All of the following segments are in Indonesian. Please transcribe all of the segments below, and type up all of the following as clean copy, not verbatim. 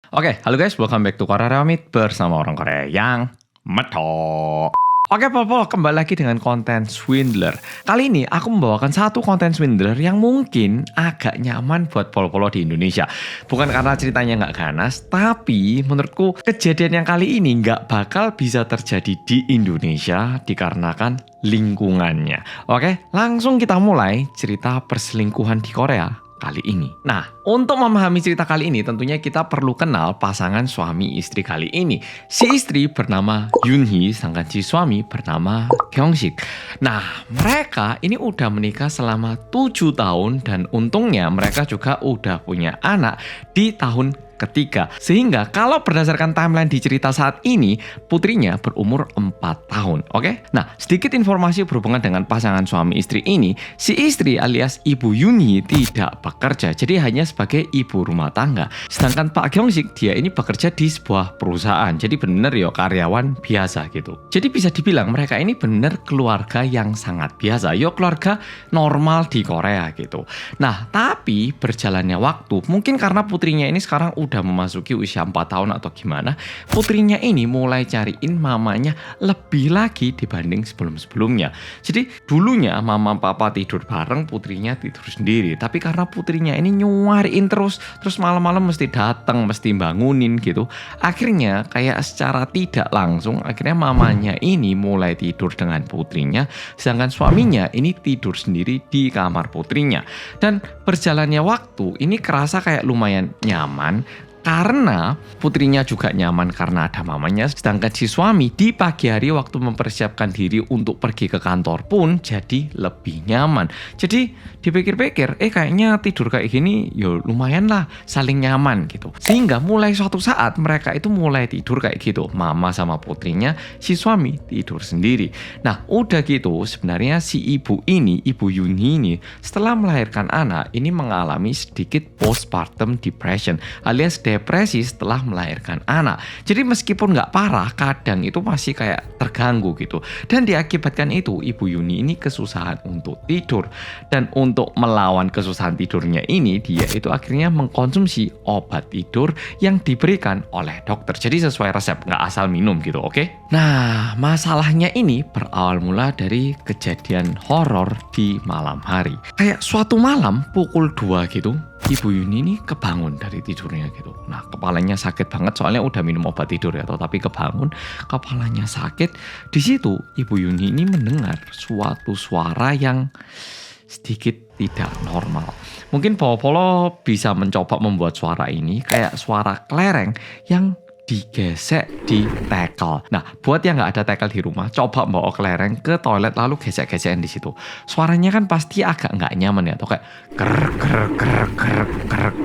Oke, halo guys, welcome back to Korea Ramit bersama orang Korea yang metok. Oke, Popol, kembali lagi dengan konten swindler. Kali ini aku membawakan satu konten swindler yang mungkin agak nyaman buat polo-polo di Indonesia. Bukan karena ceritanya nggak ganas, tapi menurutku kejadian yang kali ini nggak bakal bisa terjadi di Indonesia dikarenakan lingkungannya. Oke, langsung kita mulai cerita perselingkuhan di Korea kali ini. Nah, untuk memahami cerita kali ini tentunya kita perlu kenal pasangan suami istri kali ini. Si istri bernama Yoonhee, sedangkan si suami bernama Kyongsik. Nah, mereka ini udah menikah selama 7 tahun dan untungnya mereka juga udah punya anak di tahun ketiga. Sehingga kalau berdasarkan timeline di cerita saat ini, putrinya berumur 4 tahun. Oke? Nah, sedikit informasi berhubungan dengan pasangan suami istri ini. Si istri alias Ibu Yoonhee tidak bekerja, jadi hanya sebagai ibu rumah tangga. Sedangkan Pak Kyongsik, dia ini bekerja di sebuah perusahaan. Jadi bener ya karyawan biasa gitu. Jadi bisa dibilang mereka ini bener keluarga yang sangat biasa. Yo keluarga normal di Korea gitu. Nah, tapi berjalannya waktu, mungkin karena putrinya ini sekarang udah memasuki usia 4 tahun atau gimana, putrinya ini mulai cariin mamanya lebih lagi dibanding sebelum-sebelumnya. Jadi dulunya mama papa tidur bareng, putrinya tidur sendiri. Tapi karena putrinya ini nyuariin terus malam-malam mesti datang, mesti bangunin gitu. Akhirnya kayak secara tidak langsung, akhirnya mamanya ini mulai tidur dengan putrinya, sedangkan suaminya ini tidur sendiri di kamar putrinya. Dan berjalannya waktu, ini kerasa kayak lumayan nyaman, karena putrinya juga nyaman karena ada mamanya, sedangkan si suami di pagi hari waktu mempersiapkan diri untuk pergi ke kantor pun jadi lebih nyaman. Jadi dipikir-pikir, kayaknya tidur kayak gini ya lumayan lah, saling nyaman gitu. Sehingga mulai suatu saat mereka itu mulai tidur kayak gitu, mama sama putrinya, si suami tidur sendiri. Nah udah gitu sebenarnya si ibu ini, Ibu Yoonhee ini setelah melahirkan anak ini mengalami sedikit postpartum depression alias depresi setelah melahirkan anak. Jadi meskipun nggak parah, kadang itu masih kayak terganggu gitu. Dan diakibatkan itu, Ibu Yoonhee ini kesusahan untuk tidur. Dan untuk melawan kesusahan tidurnya ini, dia itu akhirnya mengkonsumsi obat tidur yang diberikan oleh dokter. Jadi sesuai resep, nggak asal minum gitu, oke? Nah, masalahnya ini berawal mula dari kejadian horor di malam hari. Kayak suatu malam pukul 2 gitu, Ibu Yoonhee ini kebangun dari tidurnya gitu. Nah, kepalanya sakit banget soalnya udah minum obat tidur ya, tapi kebangun, kepalanya sakit. Di situ Ibu Yoonhee ini mendengar suatu suara yang sedikit tidak normal. Mungkin Polo bisa mencoba membuat suara ini kayak suara kelereng yang digesek di tekel. Nah, buat yang nggak ada tekel di rumah, coba bawa kelereng ke toilet lalu gesek-gesekan di situ. Suaranya kan pasti agak nggak nyaman ya, atau kayak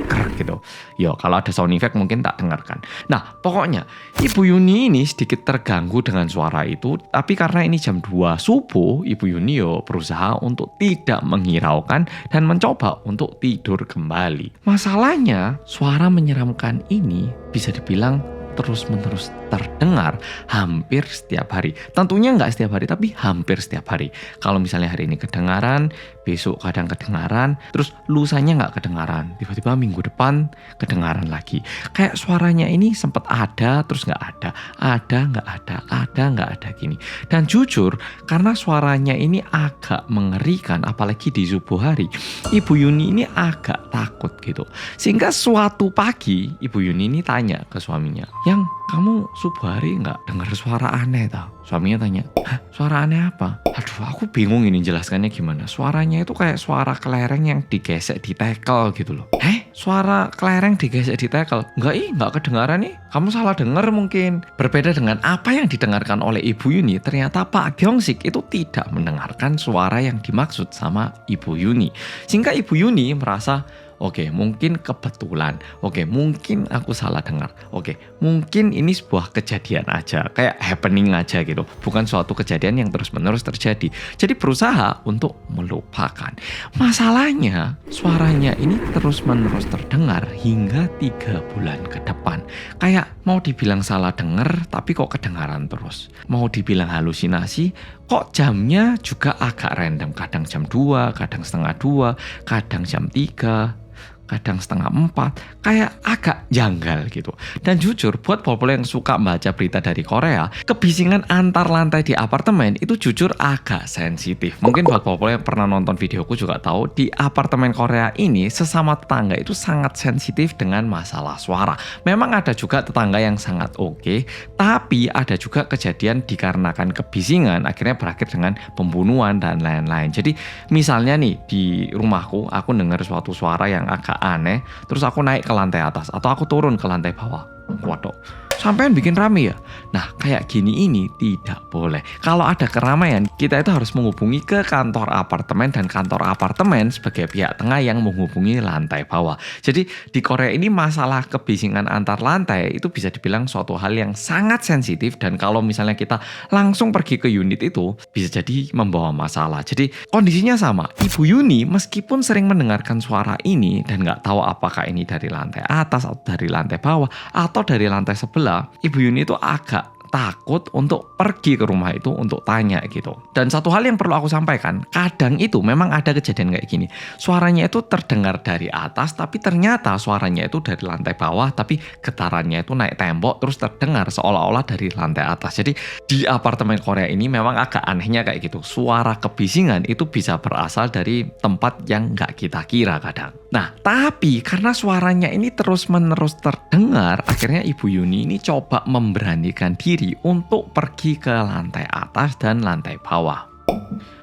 krek gitu. Yo, kalau ada sound effect mungkin tak dengarkan. Nah, pokoknya Ibu Yoonhee ini sedikit terganggu dengan suara itu, tapi karena ini jam 2 subuh, Ibu Yoonhee berusaha untuk tidak menghiraukan dan mencoba untuk tidur kembali. Masalahnya, suara menyeramkan ini bisa dibilang terus-menerus terdengar hampir setiap hari. Tentunya nggak setiap hari, tapi hampir setiap hari. Kalau misalnya hari ini kedengaran, besok kadang kedengaran, terus lusanya nggak kedengaran. Tiba-tiba minggu depan kedengaran lagi. Kayak suaranya ini sempat ada, terus nggak ada. Ada, nggak ada gini. Dan jujur, karena suaranya ini agak mengerikan, apalagi di subuh hari, Ibu Yoonhee ini agak takut gitu. Sehingga suatu pagi, Ibu Yoonhee ini tanya ke suaminya, "Yang, kamu subuh hari nggak dengar suara aneh tau?" Suaminya tanya, "Hah, suara aneh apa?" Aduh, aku bingung ini jelaskannya gimana. Suaranya itu kayak suara kelereng yang digesek di tekel gitu loh. Suara kelereng digesek di tekel? Nggak kedengaran nih. Kamu salah dengar mungkin. Berbeda dengan apa yang didengarkan oleh Ibu Yoonhee, ternyata Pak Kyongsik itu tidak mendengarkan suara yang dimaksud sama Ibu Yoonhee. Sehingga Ibu Yoonhee merasa, oke, mungkin kebetulan. Oke, mungkin aku salah dengar. Oke, mungkin ini sebuah kejadian aja, kayak happening aja gitu. Bukan suatu kejadian yang terus-menerus terjadi. Jadi berusaha untuk melupakan. Masalahnya, suaranya ini terus-menerus terdengar hingga 3 bulan ke depan. Kayak mau dibilang salah dengar, tapi kok kedengaran terus. Mau dibilang halusinasi, kok jamnya juga agak random. Kadang jam 2, kadang setengah 2, kadang jam 3. kadang setengah 4, kayak agak janggal gitu. Dan jujur, buat pol-pol yang suka baca berita dari Korea, kebisingan antar lantai di apartemen itu jujur agak sensitif. Mungkin buat pol-pol yang pernah nonton videoku juga tahu, di apartemen Korea ini sesama tetangga itu sangat sensitif dengan masalah suara. Memang ada juga tetangga yang sangat oke, tapi ada juga kejadian dikarenakan kebisingan akhirnya berakhir dengan pembunuhan dan lain-lain. Jadi misalnya nih di rumahku aku dengar suatu suara yang agak aneh, terus aku naik ke lantai atas atau aku turun ke lantai bawah. Waduh, sampean bikin rame ya? Nah, kayak gini ini tidak boleh. Kalau ada keramaian, kita itu harus menghubungi ke kantor apartemen, dan kantor apartemen sebagai pihak tengah yang menghubungi lantai bawah. Jadi di Korea ini masalah kebisingan antar lantai itu bisa dibilang suatu hal yang sangat sensitif, dan kalau misalnya kita langsung pergi ke unit itu bisa jadi membawa masalah. Jadi kondisinya sama, Ibu Yuni meskipun sering mendengarkan suara ini dan nggak tahu apakah ini dari lantai atas atau dari lantai bawah atau dari lantai sebelah, Ibu Yuni itu agak takut untuk pergi ke rumah itu untuk tanya gitu. Dan satu hal yang perlu aku sampaikan, kadang itu memang ada kejadian kayak gini. Suaranya itu terdengar dari atas, tapi ternyata suaranya itu dari lantai bawah, tapi getarannya itu naik tembok, terus terdengar seolah-olah dari lantai atas. Jadi di apartemen Korea ini memang agak anehnya kayak gitu. Suara kebisingan itu bisa berasal dari tempat yang nggak kita kira kadang. Nah, tapi karena suaranya ini terus-menerus terdengar, akhirnya Ibu Yuni ini coba memberanikan diri untuk pergi ke lantai atas dan lantai bawah.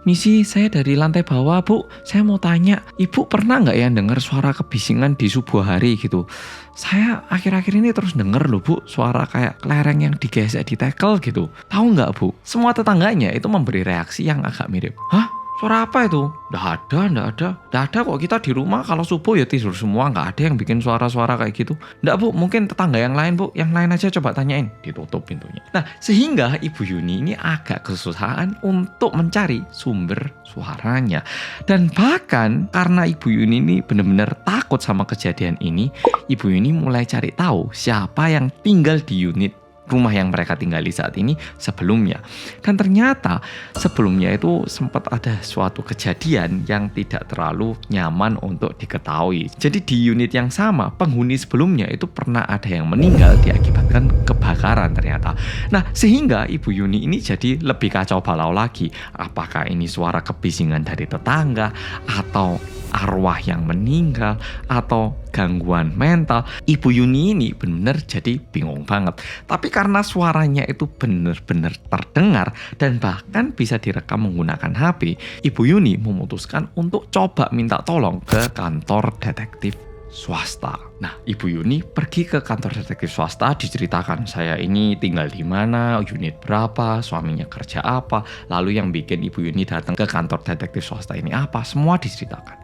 Misi, saya dari lantai bawah, Bu. Saya mau tanya, Ibu pernah nggak ya dengar suara kebisingan di subuh hari gitu? Saya akhir-akhir ini terus denger loh, Bu, suara kayak kelereng yang digesek di tekel gitu. Tahu nggak, Bu? Semua tetangganya itu memberi reaksi yang agak mirip. Hah? Suara apa itu? Nggak ada kok, kita di rumah kalau subuh ya tidur semua, nggak ada yang bikin suara-suara kayak gitu. Nggak, Bu, mungkin tetangga yang lain, Bu, yang lain aja coba tanyain. Ditutup pintunya. Nah, sehingga Ibu Yuni ini agak kesusahan untuk mencari sumber suaranya. Dan bahkan karena Ibu Yuni ini benar-benar takut sama kejadian ini, Ibu Yuni mulai cari tahu siapa yang tinggal di unit rumah yang mereka tinggali saat ini sebelumnya. Dan ternyata sebelumnya itu sempat ada suatu kejadian yang tidak terlalu nyaman untuk diketahui. Jadi di unit yang sama, penghuni sebelumnya itu pernah ada yang meninggal diakibatkan kebakaran ternyata. Nah, sehingga Ibu Yuni ini jadi lebih kacau balau lagi. Apakah ini suara kebisingan dari tetangga, atau arwah yang meninggal, atau gangguan mental? Ibu Yuni ini benar jadi bingung banget. Tapi karena suaranya itu benar-benar terdengar dan bahkan bisa direkam menggunakan HP, Ibu Yuni memutuskan untuk coba minta tolong ke kantor detektif swasta. Nah, Ibu Yuni pergi ke kantor detektif swasta, diceritakan saya ini tinggal di mana, unit berapa, suaminya kerja apa, lalu yang bikin Ibu Yuni datang ke kantor detektif swasta ini apa, semua diceritakan.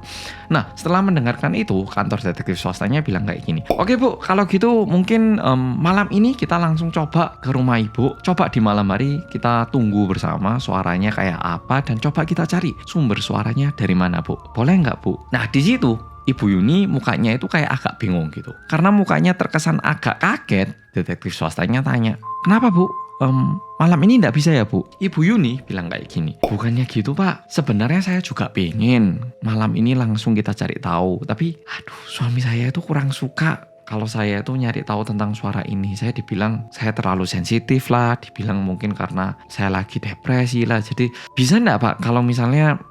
Nah, setelah mendengarkan itu, kantor detektif swastanya bilang kayak gini, oke Bu, kalau gitu mungkin malam ini kita langsung coba ke rumah Ibu, coba di malam hari kita tunggu bersama suaranya kayak apa, dan coba kita cari sumber suaranya dari mana, Bu. Boleh nggak, Bu? Nah, di situ Ibu Yuni mukanya itu kayak agak bingung gitu. Karena mukanya terkesan agak kaget, detektif swastanya tanya, kenapa Bu? Malam ini nggak bisa ya Bu? Ibu Yuni bilang kayak gini, bukannya gitu Pak, sebenarnya saya juga pengen malam ini langsung kita cari tahu. Tapi aduh, suami saya itu kurang suka kalau saya itu nyari tahu tentang suara ini. Saya dibilang saya terlalu sensitif lah, dibilang mungkin karena saya lagi depresi lah. Jadi bisa nggak Pak kalau misalnya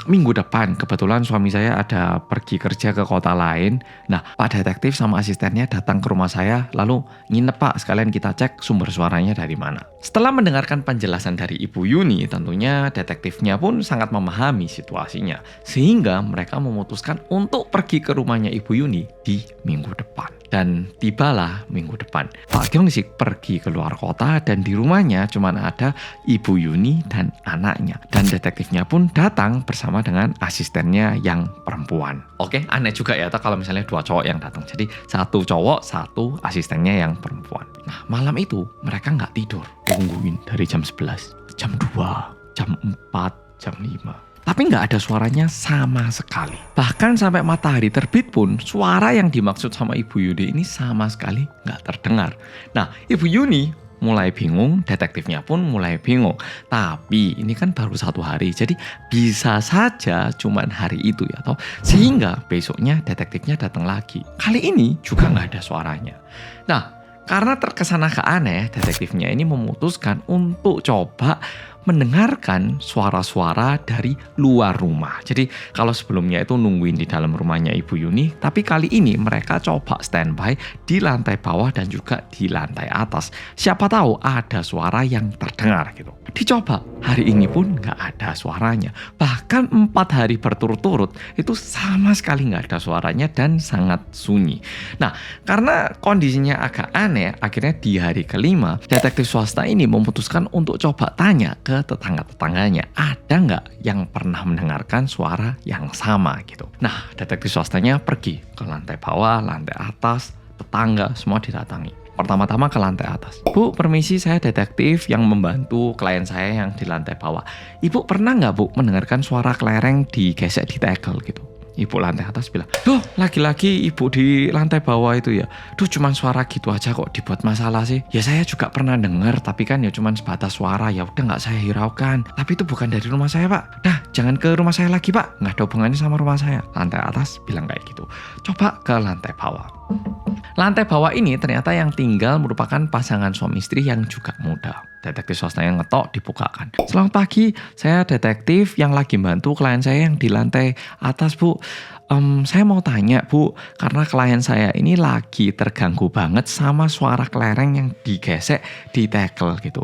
minggu depan kebetulan suami saya ada pergi kerja ke kota lain. Nah, Pak detektif sama asistennya datang ke rumah saya, lalu nginep Pak, sekalian kita cek sumber suaranya dari mana. Setelah mendengarkan penjelasan dari Ibu Yuni, tentunya detektifnya pun sangat memahami situasinya, sehingga mereka memutuskan untuk pergi ke rumahnya Ibu Yuni di minggu depan. Dan tibalah minggu depan, Pak Kyung-sik pergi ke luar kota dan di rumahnya cuma ada Ibu Yuni dan anaknya. Dan detektifnya pun datang bersama dengan asistennya yang perempuan. Oke, aneh juga ya kalau misalnya dua cowok yang datang. Jadi satu cowok, satu asistennya yang perempuan. Nah, malam itu mereka nggak tidur. Tungguin dari jam 11, jam 2, jam 4, jam 5. Tapi nggak ada suaranya sama sekali. Bahkan sampai matahari terbit pun, suara yang dimaksud sama Ibu Yuni ini sama sekali nggak terdengar. Nah, Ibu Yuni mulai bingung, detektifnya pun mulai bingung. Tapi ini kan baru 1 hari, jadi bisa saja cuman hari itu ya toh. Sehingga besoknya detektifnya datang lagi. Kali ini juga nggak ada suaranya. Nah, karena terkesan agak aneh, detektifnya ini memutuskan untuk coba mendengarkan suara-suara dari luar rumah. Jadi kalau sebelumnya itu nungguin di dalam rumahnya Ibu Yuni, tapi kali ini mereka coba standby di lantai bawah dan juga di lantai atas. Siapa tahu ada suara yang terdengar gitu. Dicoba, hari ini pun nggak ada suaranya. Bahkan 4 hari berturut-turut itu sama sekali nggak ada suaranya dan sangat sunyi. Nah, karena kondisinya agak aneh, akhirnya di hari kelima, detektif swasta ini memutuskan untuk coba tanya ke tetangga-tetangganya, ada nggak yang pernah mendengarkan suara yang sama gitu. Nah, detektif swastanya pergi ke lantai bawah, lantai atas, tetangga semua didatangi. Pertama-tama ke lantai atas. Bu, permisi, saya detektif yang membantu klien saya yang di lantai bawah. Ibu pernah nggak, Bu, mendengarkan suara kelereng digesek di tegel gitu? Ibu lantai atas bilang, duh, lagi-lagi ibu di lantai bawah itu ya. Duh, cuman suara gitu aja kok dibuat masalah sih. Ya saya juga pernah dengar, tapi kan ya cuman sebatas suara. Ya udah nggak saya hiraukan. Tapi itu bukan dari rumah saya, Pak. Dah, jangan ke rumah saya lagi, Pak. Nggak ada hubungannya sama rumah saya. Lantai atas bilang kayak gitu. Coba ke lantai bawah. Lantai bawah ini ternyata yang tinggal merupakan pasangan suami istri yang juga muda. Detektif swasta yang ngetok dibukakan. Selamat pagi, saya detektif yang lagi bantu klien saya yang di lantai atas, Bu. Saya mau tanya, Bu, karena klien saya ini lagi terganggu banget sama suara kelereng yang digesek di tegel gitu.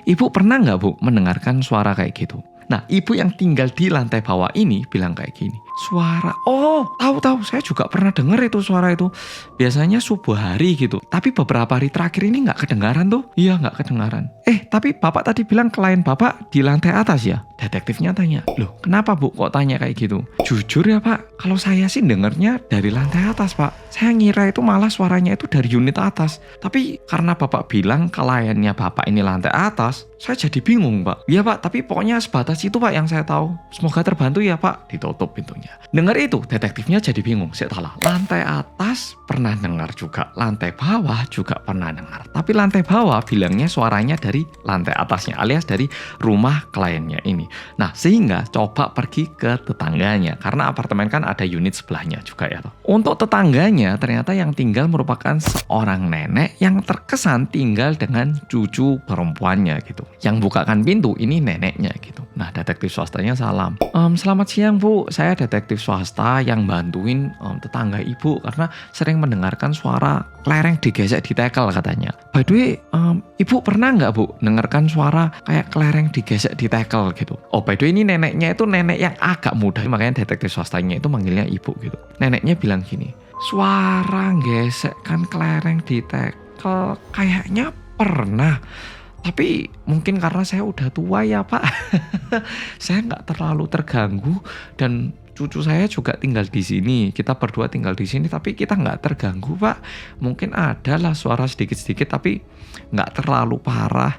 Ibu pernah nggak, Bu, mendengarkan suara kayak gitu? Nah, ibu yang tinggal di lantai bawah ini bilang kayak gini. Suara, oh tahu, saya juga pernah dengar itu suara itu. Biasanya subuh hari gitu. Tapi beberapa hari terakhir ini nggak kedengaran tuh. Iya, nggak kedengaran. Tapi bapak tadi bilang klien bapak di lantai atas ya? Detektifnya tanya. Loh, kenapa Bu kok tanya kayak gitu? Jujur ya Pak, kalau saya sih dengarnya dari lantai atas Pak. Saya ngira itu malah suaranya itu dari unit atas. Tapi karena bapak bilang kliennya bapak ini lantai atas, saya jadi bingung Pak. Iya Pak, tapi pokoknya sebatas itu Pak yang saya tahu. Semoga terbantu ya Pak. Ditutup pintunya. Dengar itu, detektifnya jadi bingung. Setelah lantai atas pernah dengar juga, lantai bawah juga pernah dengar. Tapi lantai bawah bilangnya suaranya dari lantai atasnya, alias dari rumah kliennya ini. Nah, sehingga coba pergi ke tetangganya, karena apartemen kan ada unit sebelahnya juga ya. Untuk tetangganya, ternyata yang tinggal merupakan seorang nenek yang terkesan tinggal dengan cucu perempuannya gitu. Yang bukakan pintu ini neneknya gitu. Nah, detektif swastanya salam. Selamat siang Bu, saya detektif swasta yang bantuin tetangga ibu karena sering mendengarkan suara kelereng digesek di tegel katanya. By the way, ibu pernah nggak Bu dengarkan suara kayak kelereng digesek di tegel gitu? Oh, by the way ini neneknya itu nenek yang agak muda, makanya detektif swastanya itu manggilnya ibu gitu. Neneknya bilang gini, suara gesek kan kelereng di tegel kayaknya pernah. Tapi mungkin karena saya udah tua ya Pak, saya nggak terlalu terganggu dan cucu saya juga tinggal di sini. Kita berdua tinggal di sini, tapi kita nggak terganggu Pak. Mungkin ada lah suara sedikit-sedikit, tapi nggak terlalu parah.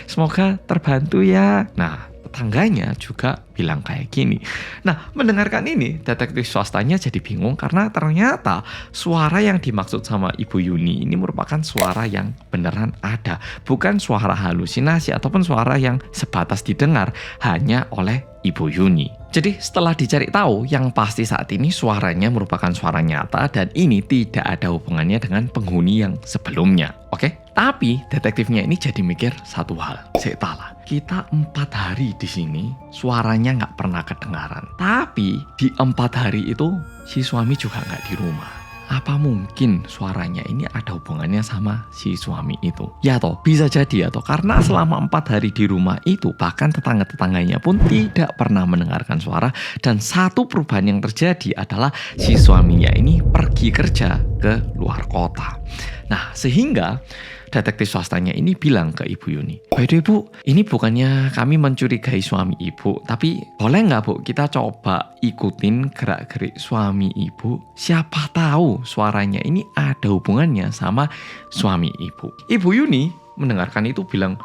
Semoga terbantu ya. Nah, tetangganya juga bilang kayak gini. Nah, mendengarkan ini, detektif swastanya jadi bingung karena ternyata suara yang dimaksud sama Ibu Yuni ini merupakan suara yang beneran ada. Bukan suara halusinasi ataupun suara yang sebatas didengar hanya oleh Ibu Yuni. Jadi setelah dicari tahu, yang pasti saat ini suaranya merupakan suara nyata dan ini tidak ada hubungannya dengan penghuni yang sebelumnya. Oke? Tapi detektifnya ini jadi mikir satu hal. Setelah kita 4 hari di sini, suaranya nggak pernah kedengaran. Tapi di 4 hari itu si suami juga nggak di rumah. Apa mungkin suaranya ini ada hubungannya sama si suami itu? Ya toh, bisa jadi ya toh. Karena selama 4 hari di rumah itu, bahkan tetangga-tetangganya pun tidak pernah mendengarkan suara. Dan satu perubahan yang terjadi adalah si suaminya ini pergi kerja ke luar kota. Nah, sehingga detektif swastanya ini bilang ke Ibu Yuni, by the way Bu, ini bukannya kami mencurigai suami Ibu, tapi boleh nggak Bu kita coba ikutin gerak-gerik suami Ibu? Siapa tahu suaranya ini ada hubungannya sama suami Ibu. Ibu Yuni mendengarkan itu bilang,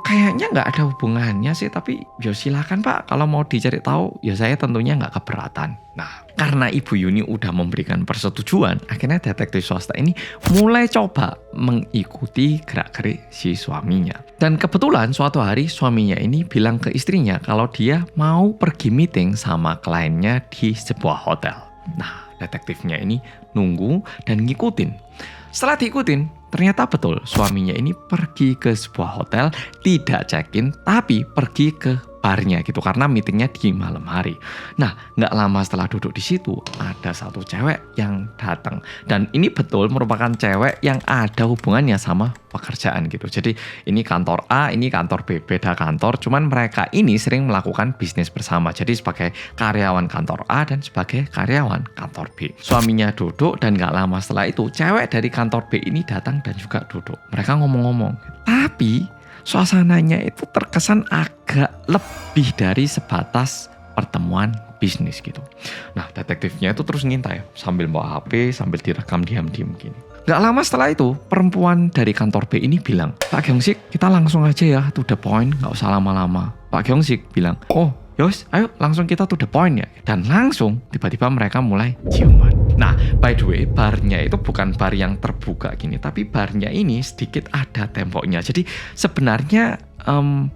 kayaknya nggak ada hubungannya sih, tapi ya silakan Pak, kalau mau dicari tahu, ya saya tentunya nggak keberatan. Nah, karena Ibu Yuni udah memberikan persetujuan, akhirnya detektif swasta ini mulai coba mengikuti gerak-gerik si suaminya. Dan kebetulan suatu hari suaminya ini bilang ke istrinya kalau dia mau pergi meeting sama kliennya di sebuah hotel. Nah, detektifnya ini nunggu dan ngikutin. Setelah diikutin, ternyata betul suaminya ini pergi ke sebuah hotel, tidak check-in, tapi pergi ke barnya gitu karena meetingnya di malam hari. Nah, nggak lama setelah duduk di situ ada satu cewek yang datang dan ini betul merupakan cewek yang ada hubungannya sama pekerjaan gitu. Jadi ini kantor A, ini kantor B, beda kantor, cuman mereka ini sering melakukan bisnis bersama. Jadi sebagai karyawan kantor A dan sebagai karyawan kantor B. Suaminya duduk dan nggak lama setelah itu cewek dari kantor B ini datang dan juga duduk. Mereka ngomong-ngomong. Tapi suasananya itu terkesan agak lebih dari sebatas pertemuan bisnis gitu. Nah, detektifnya itu terus ngintai sambil bawa HP, sambil direkam diam-diam gini. Gak lama setelah itu, perempuan dari kantor B ini bilang, Pak Gyeong-sik, kita langsung aja ya, to the point, gak usah lama-lama. Pak Gyeong-sik bilang, oh yos, ayo langsung kita to the point ya. Dan langsung tiba-tiba mereka mulai ciuman. Nah, by the way, barnya itu bukan bar yang terbuka gini, tapi barnya ini sedikit ada temboknya. Jadi sebenarnya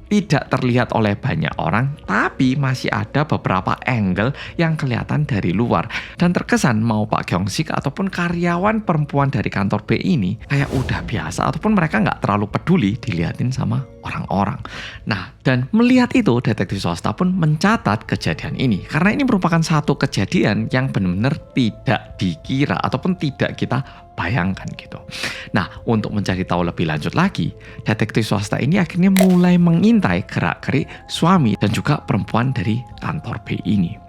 tidak terlihat oleh banyak orang, tapi masih ada beberapa angle yang kelihatan dari luar. Dan terkesan mau Pak Gyeong-sik ataupun karyawan perempuan dari kantor B ini kayak udah biasa, ataupun mereka nggak terlalu peduli dilihatin sama orang-orang. Nah, dan melihat itu, detektif swasta pun mencatat kejadian ini. Karena ini merupakan satu kejadian yang benar-benar tidak dikira ataupun tidak kita bayangkan gitu. Nah, untuk mencari tahu lebih lanjut lagi, detektif swasta ini akhirnya mulai mengintai gerak-gerik suami dan juga perempuan dari kantor B ini.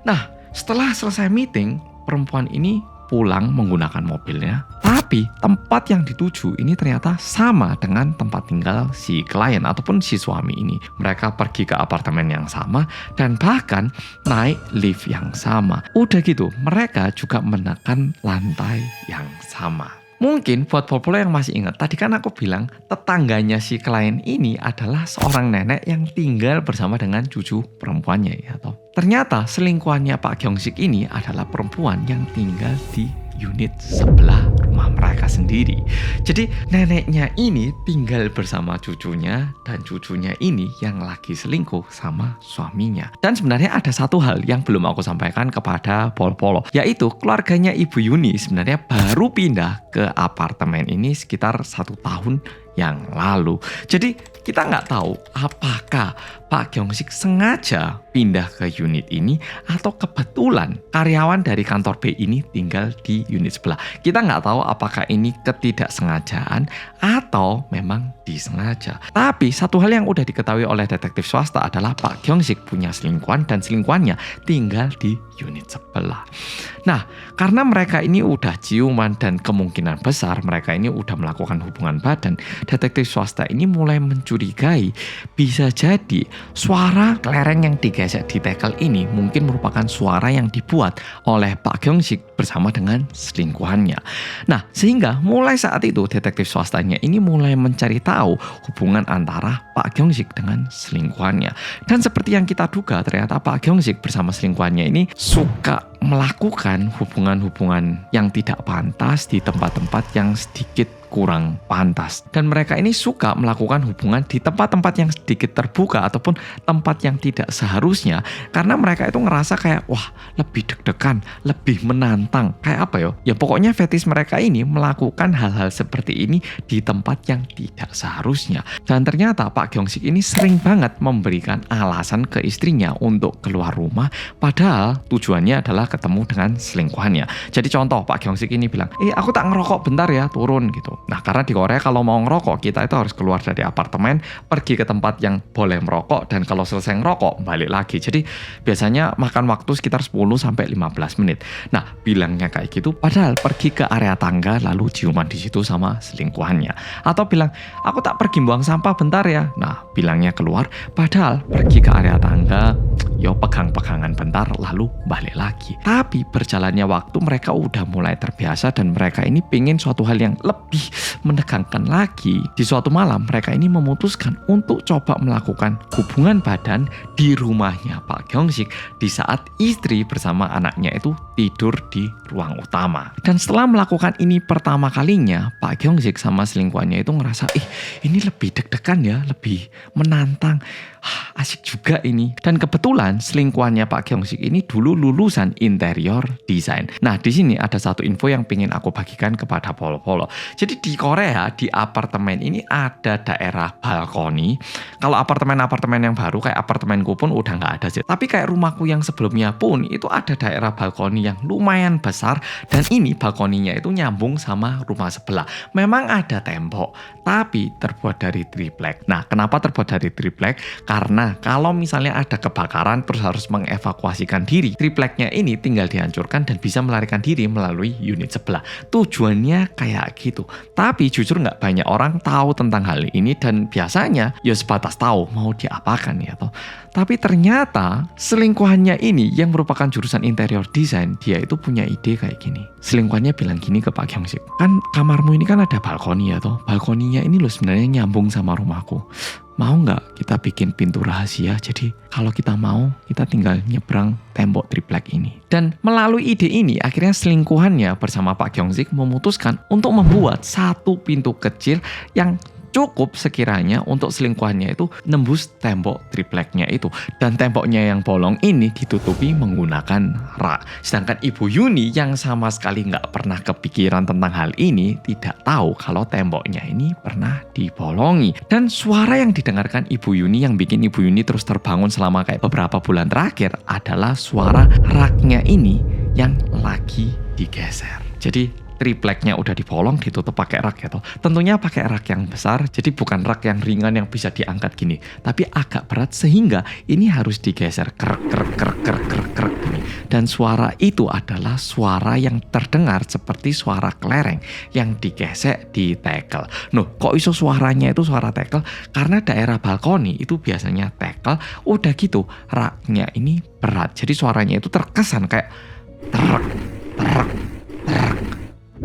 Nah, setelah selesai meeting, perempuan ini pulang menggunakan mobilnya, tapi tempat yang dituju ini ternyata sama dengan tempat tinggal si klien ataupun si suami ini. Mereka pergi ke apartemen yang sama dan bahkan naik lift yang sama. Udah gitu, mereka juga menekan lantai yang sama. Mungkin buat Popolo yang masih ingat, tadi kan aku bilang tetangganya si klien ini adalah seorang nenek yang tinggal bersama dengan cucu perempuannya ya toh. Ternyata selingkuhannya Pak Gyeong-sik ini adalah perempuan yang tinggal di unit sebelah rumah mereka sendiri. Jadi neneknya ini tinggal bersama cucunya dan cucunya ini yang lagi selingkuh sama suaminya. Dan sebenarnya ada satu hal yang belum aku sampaikan kepada Popolo, yaitu keluarganya Ibu Yuni sebenarnya baru pindah ke apartemen ini sekitar 1 tahun yang lalu. Jadi kita nggak tahu apakah Pak Gyeong-sik sengaja pindah ke unit ini atau kebetulan karyawan dari kantor B ini tinggal di unit sebelah. Kita nggak tahu apakah ini ketidaksengajaan atau memang disengaja. Tapi satu hal yang udah diketahui oleh detektif swasta adalah Pak Gyeong-sik punya selingkuhan dan selingkuhannya tinggal di unit sebelah. Nah, karena mereka ini udah ciuman dan kemungkinan besar mereka ini udah melakukan hubungan badan, detektif swasta ini mulai mencurigai bisa jadi suara kelereng yang digesek di tekel ini mungkin merupakan suara yang dibuat oleh Pak Gyeong-sik bersama dengan selingkuhannya. Nah, sehingga mulai saat itu detektif swastanya ini mulai mencari tahu hubungan antara Pak Gyeong-sik dengan selingkuhannya. Dan seperti yang kita duga, ternyata Pak Gyeong-sik bersama selingkuhannya ini suka melakukan hubungan-hubungan yang tidak pantas di tempat-tempat yang sedikit kurang pantas. Dan mereka ini suka melakukan hubungan di tempat-tempat yang sedikit terbuka ataupun tempat yang tidak seharusnya, karena mereka itu ngerasa kayak wah lebih deg-degan, lebih menantang. Kayak apa yo? Ya pokoknya fetis mereka ini melakukan hal-hal seperti ini di tempat yang tidak seharusnya. Dan ternyata Pak Gyeong-sik ini sering banget memberikan alasan ke istrinya untuk keluar rumah, padahal tujuannya adalah ketemu dengan selingkuhannya. Jadi contoh Pak Gyeong-sik ini bilang, aku tak ngerokok bentar ya, turun gitu. Nah, karena di Korea kalau mau ngerokok, kita itu harus keluar dari apartemen, pergi ke tempat yang boleh merokok, dan kalau selesai ngerokok, balik lagi. Jadi biasanya makan waktu sekitar 10-15 menit. Nah, bilangnya kayak gitu, padahal pergi ke area tangga lalu ciuman di situ sama selingkuhannya. Atau bilang, aku tak pergi buang sampah bentar ya. Nah, bilangnya keluar, padahal pergi ke area tangga, yo pegang-pegangan bentar lalu balik lagi. Tapi berjalannya waktu mereka udah mulai terbiasa dan mereka ini pengen suatu hal yang lebih menegangkan lagi. Di suatu malam mereka ini memutuskan untuk coba melakukan hubungan badan di rumahnya Pak Gyeong-sik di saat istri bersama anaknya itu tidur di ruang utama. Dan setelah melakukan ini pertama kalinya, Pak Gyeong-sik sama selingkuhannya itu ngerasa, ini lebih deg-degan ya, lebih menantang. Asik juga ini. Dan kebetulan selingkuhannya Pak Gyeong-sik ini dulu lulusan interior design. Nah, di sini ada satu info yang pengen aku bagikan kepada Polo-Polo. Jadi di Korea, di apartemen ini ada daerah balkoni. Kalau apartemen-apartemen yang baru kayak apartemenku pun udah nggak ada sih. Tapi kayak rumahku yang sebelumnya pun itu ada daerah balkoni yang lumayan besar dan ini balkoninya itu nyambung sama rumah sebelah. Memang ada tembok, tapi terbuat dari triplek. Nah, kenapa terbuat dari triplek? Karena kalau misalnya ada kebakaran terus harus mengevakuasikan diri, tripleknya ini tinggal dihancurkan dan bisa melarikan diri melalui unit sebelah. Tujuannya kayak gitu. Tapi jujur nggak banyak orang tahu tentang hal ini dan biasanya ya sebatas tahu mau diapakan ya toh. Tapi ternyata selingkuhannya ini yang merupakan jurusan interior design, dia itu punya ide kayak gini. Selingkuhannya bilang gini ke Pak Gyeong-sik, kan kamarmu ini kan ada balkoni ya toh. Balkoninya ini loh sebenarnya nyambung sama rumahku. Mau nggak kita bikin pintu rahasia? Jadi kalau kita mau, kita tinggal nyebrang tembok triplek ini. Dan melalui ide ini, akhirnya selingkuhannya bersama Pak Gyeong-sik memutuskan untuk membuat satu pintu kecil yang cukup sekiranya untuk selingkuhannya itu nembus tembok tripleknya itu. Dan temboknya yang bolong ini ditutupi menggunakan rak. Sedangkan Ibu Yuni yang sama sekali nggak pernah kepikiran tentang hal ini tidak tahu kalau temboknya ini pernah dibolongi. Dan suara yang didengarkan Ibu Yuni yang bikin Ibu Yuni terus terbangun selama kayak beberapa bulan terakhir adalah suara raknya ini yang lagi digeser. Jadi tripleknya udah dibolong, ditutup pakai rak ya toh. Tentunya pakai rak yang besar, jadi bukan rak yang ringan yang bisa diangkat gini, tapi agak berat sehingga ini harus digeser krek gini. Dan suara itu adalah suara yang terdengar seperti suara kelereng yang digesek di tekel. Noh, kok iso suaranya itu suara tekel? Karena daerah balkoni itu biasanya tekel, udah gitu raknya ini berat. Jadi suaranya itu terkesan kayak trek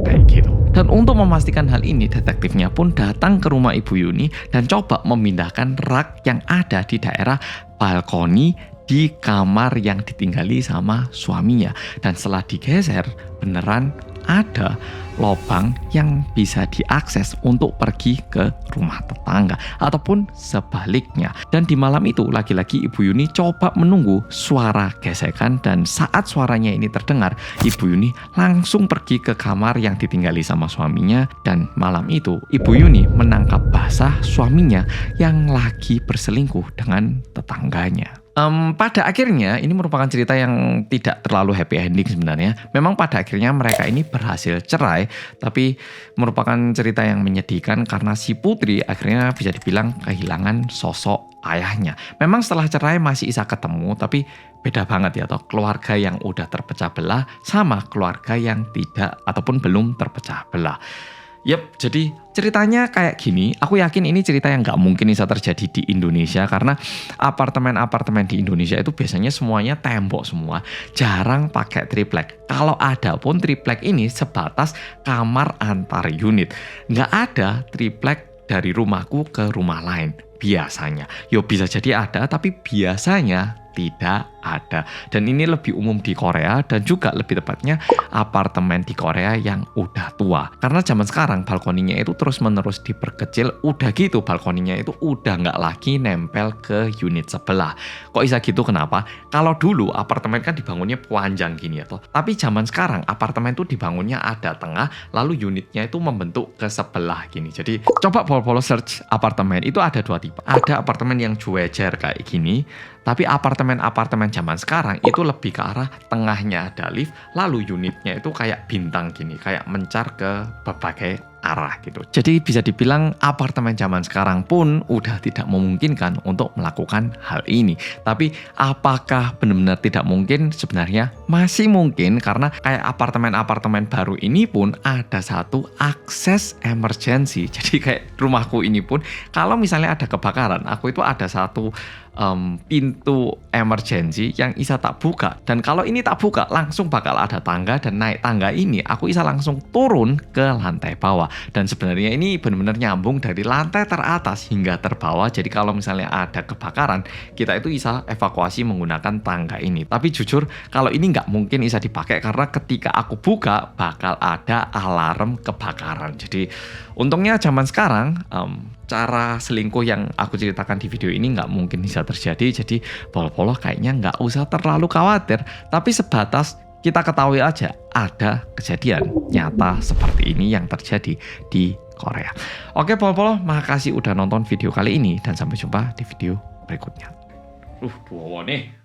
kayak gitu. Dan untuk memastikan hal ini, detektifnya pun datang ke rumah Ibu Yuni dan coba memindahkan rak yang ada di daerah balkoni di kamar yang ditinggali sama suaminya. Dan setelah digeser, beneran ada lubang yang bisa diakses untuk pergi ke rumah tetangga ataupun sebaliknya. Dan di malam itu lagi-lagi Ibu Yuni coba menunggu suara gesekan dan saat suaranya ini terdengar, Ibu Yuni langsung pergi ke kamar yang ditinggali sama suaminya dan malam itu Ibu Yuni menangkap basah suaminya yang lagi berselingkuh dengan tetangganya. Pada akhirnya ini merupakan cerita yang tidak terlalu happy ending sebenarnya. Memang pada akhirnya mereka ini berhasil cerai, tapi merupakan cerita yang menyedihkan karena si putri akhirnya bisa dibilang kehilangan sosok ayahnya. Memang setelah cerai masih bisa ketemu, tapi beda banget ya toh, keluarga yang udah terpecah belah sama keluarga yang tidak ataupun belum terpecah belah. Yap, jadi ceritanya kayak gini. Aku yakin ini cerita yang nggak mungkin bisa terjadi di Indonesia karena apartemen-apartemen di Indonesia itu biasanya semuanya tembok semua, jarang pakai triplek. Kalau ada pun triplek ini sebatas kamar antar unit, nggak ada triplek dari rumahku ke rumah lain biasanya. Yo bisa jadi ada, tapi biasanya tidak ada. Dan ini lebih umum di Korea dan juga lebih tepatnya apartemen di Korea yang udah tua. Karena zaman sekarang balkoninya itu terus-menerus diperkecil, udah gitu balkoninya itu udah nggak lagi nempel ke unit sebelah. Kok bisa gitu kenapa? Kalau dulu apartemen kan dibangunnya panjang gini ya toh. Tapi zaman sekarang apartemen itu dibangunnya ada tengah, lalu unitnya itu membentuk ke sebelah gini. Jadi coba follow search apartemen, itu ada dua tipe. Ada apartemen yang cuecer kayak gini, tapi apartemen-apartemen zaman sekarang itu lebih ke arah tengahnya ada lift, lalu unitnya itu kayak bintang gini, kayak mencar ke berbagai arah gitu. Jadi bisa dibilang apartemen zaman sekarang pun udah tidak memungkinkan untuk melakukan hal ini. Tapi apakah benar-benar tidak mungkin? Sebenarnya masih mungkin karena kayak apartemen-apartemen baru ini pun ada satu akses emergency. Jadi kayak rumahku ini pun kalau misalnya ada kebakaran, aku itu ada satu pintu emergency yang Isa tak buka. Dan kalau ini tak buka, langsung bakal ada tangga, dan naik tangga ini aku Isa langsung turun ke lantai bawah. Dan sebenarnya ini benar-benar nyambung dari lantai teratas hingga terbawah. Jadi kalau misalnya ada kebakaran, kita itu Isa evakuasi menggunakan tangga ini. Tapi jujur, kalau ini nggak mungkin Isa dipakai karena ketika aku buka bakal ada alarm kebakaran. Jadi untungnya zaman sekarang cara selingkuh yang aku ceritakan di video ini nggak mungkin bisa terjadi. Jadi Polo-Polo kayaknya nggak usah terlalu khawatir. Tapi sebatas kita ketahui aja ada kejadian nyata seperti ini yang terjadi di Korea. Oke Polo-Polo, makasih udah nonton video kali ini dan sampai jumpa di video berikutnya. Dua nih.